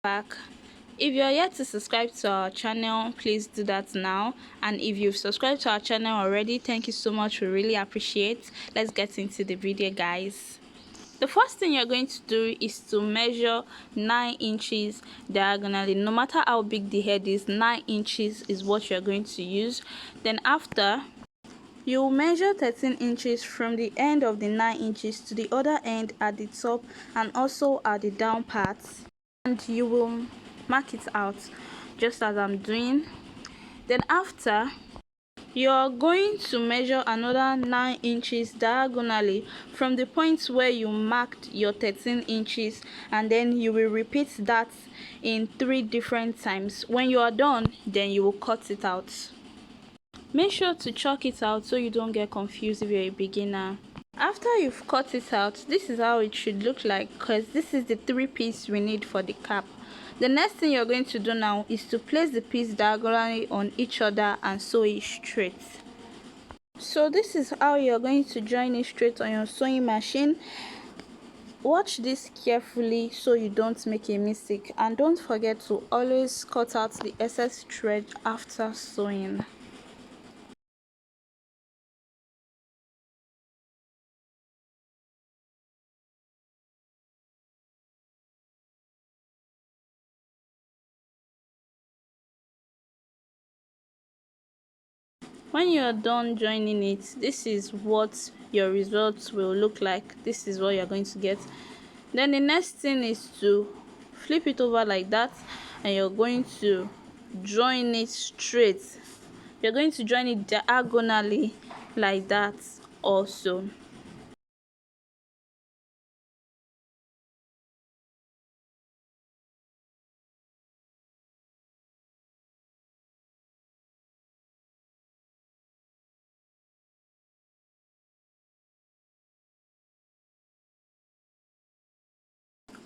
back. If you are yet to subscribe to our channel, please do that now. And if you've subscribed to our channel already, thank you so much. We really appreciate. Let's get into the video, guys. The first thing you're going to do is to measure 9 inches diagonally. No matter how big the head is, 9 inches is what you're going to use. Then after, you measure 13 inches from the end of the 9 inches to the other end at the top and also at the down part, and you will mark it out just as I'm doing. Then after, you're going to measure another 9 inches diagonally from the point where you marked your 13 inches, and then you will repeat that in 3 different times. When you are done, then you will cut it out. Make sure to chalk it out so you don't get confused if you're a beginner. After you've cut it out, this is how it should look like, because this is the 3 pieces we need for the cap. The next thing you're going to do now is to place the piece diagonally on each other and sew it straight. So this is how you're going to join it straight on your sewing machine. Watch this carefully so you don't make a mistake, and don't forget to always cut out the excess thread after sewing. When you are done joining it, this is what your results will look like. This is what you're going to get. Then the next thing is to flip it over like that, and you're going to join it straight. You're going to join it diagonally like that also.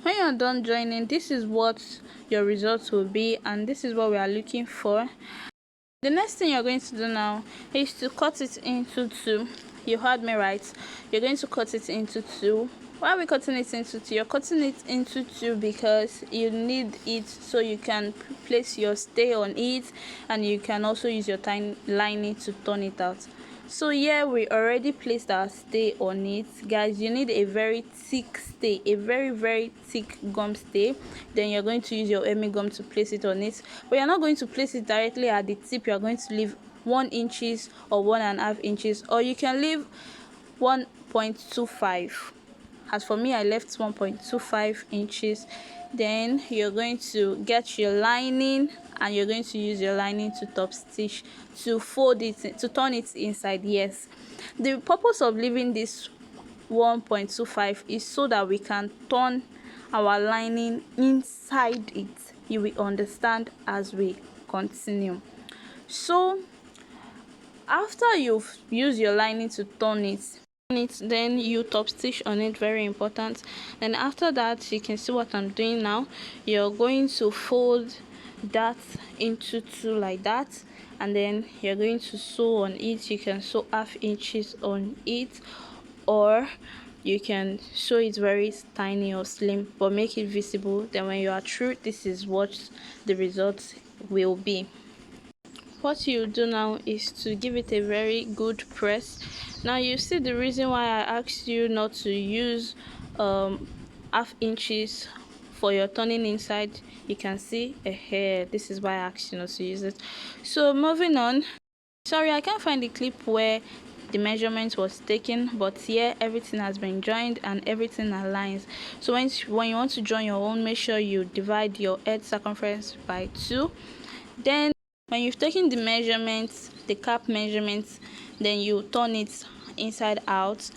When you're done joining, this is what your results will be, and this is what we are looking for. The next thing you're going to do now is to cut it into 2. You heard me right. You're going to cut it into 2. Why are we cutting it into 2? You're cutting it into 2 because you need it so you can place your stay on it, and you can also use your lining to turn it out. So here we already placed our stay on it. Guys, you need a very thick stay, a very thick gum stay. Then you're going to use your hemming gum to place it on it, but you're not going to place it directly at the tip. You're going to leave 1 inches or 1.5 inches, or you can leave 1.25. As for me, I left 1.25 inches. Then you're going to get your lining, and you're going to use your lining to top stitch to fold it, to turn it inside. Yes, the purpose of leaving this 1.25 is so that we can turn our lining inside it. You will understand as we continue. So after you've used your lining to turn it, then you top stitch on it, very important. And after that, you can see what I'm doing now. You're going to fold that into 2 like that, and then you're going to sew on it. You can sew 1/2 inches on it, or you can sew it very tiny or slim, but make it visible. Then when you are through, this is what the result will be. What you do now is to give it a very good press. Now you see the reason why I asked you not to use 1/2 inches for your turning inside. You can see a hair. This is why I asked you not to use it. So moving on. Sorry, I can't find the clip where the measurement was taken, but here everything has been joined and everything aligns. So when you want to join your own, make sure you divide your head circumference by 2. Then when you've taken the measurements, the cap measurements, then you turn it inside out.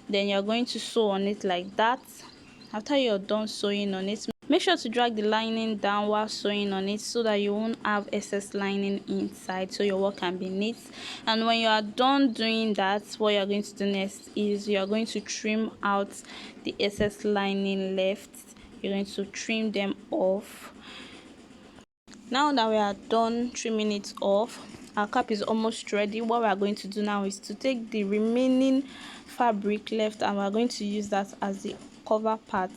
Then you're going to sew on it like that. After you're done sewing on it, make sure to drag the lining down while sewing on it so that you won't have excess lining inside, so your work can be neat. And when you are done doing that, what you're going to do next is you're going to trim out the excess lining left. You're going to trim them off. Now that we are done trimming it off, our cap is almost ready. What we are going to do now is to take the remaining fabric left, and we are going to use that as the cover part.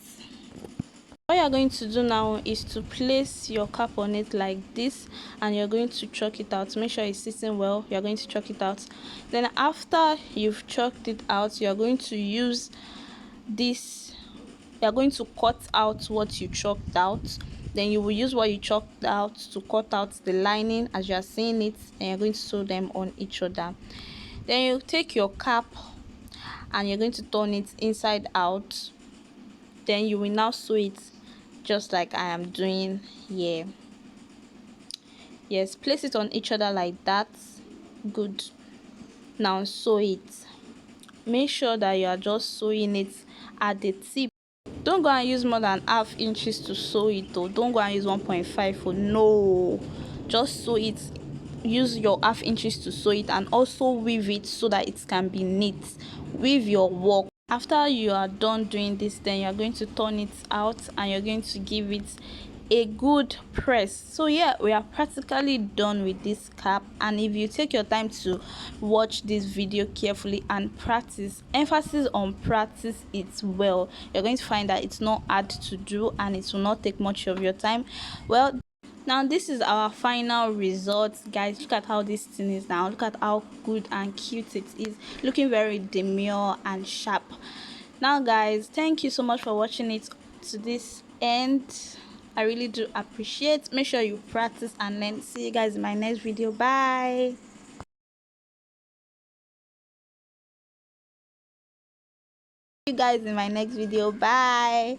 What you're going to do now is to place your cap on it like this, and you're going to chalk it out. Make sure it's sitting well. You're going to chalk it out. Then after you've chalked it out, you're going to use this. You're going to cut out what you chalked out. Then you will use what you chalked out to cut out the lining as you are seeing it, and you're going to sew them on each other. Then you take your cap and you're going to turn it inside out. Then you will now sew it just like I am doing here. Yes, place it on each other like that. Good. Now sew it. Make sure that you are just sewing it at the tip. Don't go and use more than half inches to sew it though. Don't go and use 1.5 for no. Just sew it. Use your half inches to sew it, and also weave it so that it can be neat. Weave your work. After you are done doing this, then you are going to turn it out and you're going to give it a good press. So yeah, we are practically done with this cap. And if you take your time to watch this video carefully and practice, emphasis on practice it well, you're going to find that it's not hard to do and it will not take much of your time. Well, now this is our final result, guys. Look at how this thing is now. Look at how good and cute it is, looking very demure and sharp. Now guys, thank you so much for watching it to this end. I really do appreciate. Make sure you practice and learn. See you guys in my next video. Bye. See you guys in my next video. Bye.